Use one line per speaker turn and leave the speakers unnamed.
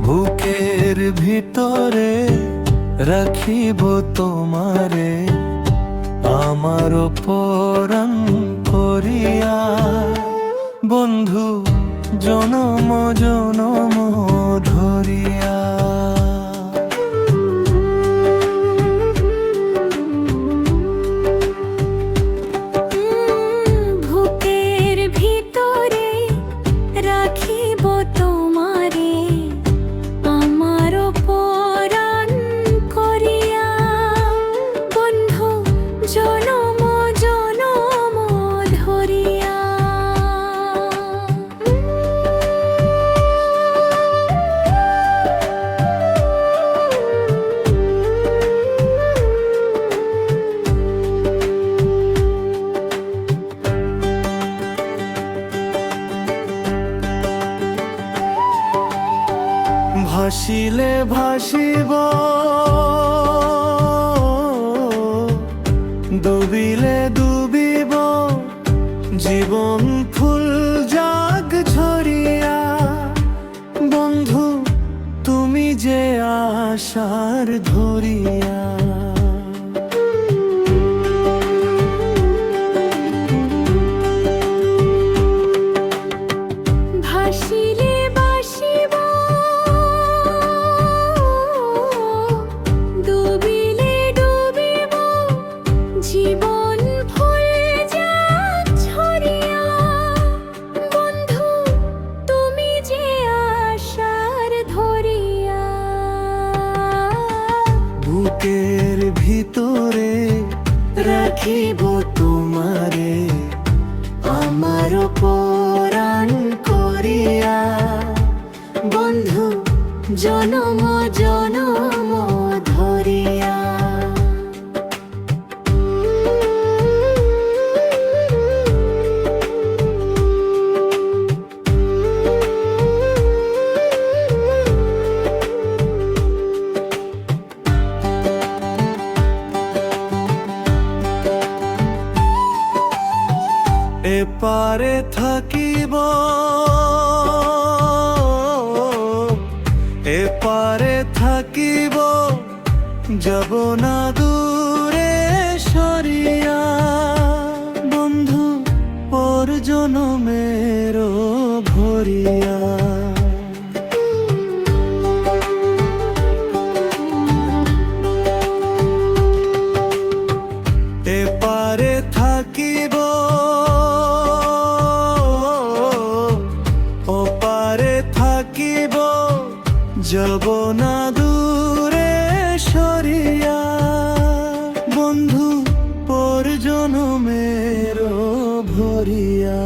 বুকের ভিতরে রাখিব তোমারে, আমার পরাণ করিয়া। বন্ধু জনম জনম ধরিয়া।
বুকের ভিতরে রাখিব তোমারে, আমার পরাণ করিয়া। বন্ধু জনম জনম ধরিয়া।
ভাসিলে ভাসিব, ডুবিলে ডুবিব, জীবন ফুল জাগ ঝরিয়া। বন্ধু তুমি যে আশার ধরিয়া।
ভাসিলে ভাসিব, ডুবিলে ডুবিব, জীবন ফুল জাগ ঝরিয়া। বন্ধু তুমি যে আশার ধরিয়া।
বুকের ভিতরে রাখিব তোমারে, আমার পরাণ করিয়া।
বন্ধু জনম জনম ধরিয়া।
এপারে থাকিব, এপারে থাকিব, যাব না দূরে সরিয়া। বন্ধু পর জনমেরও ভরিয়া। এপারে থাকিব, ওপারে থাকিব, যাব না দূরে সরিয়া। বন্ধু পর জনমেরও ভরিয়া।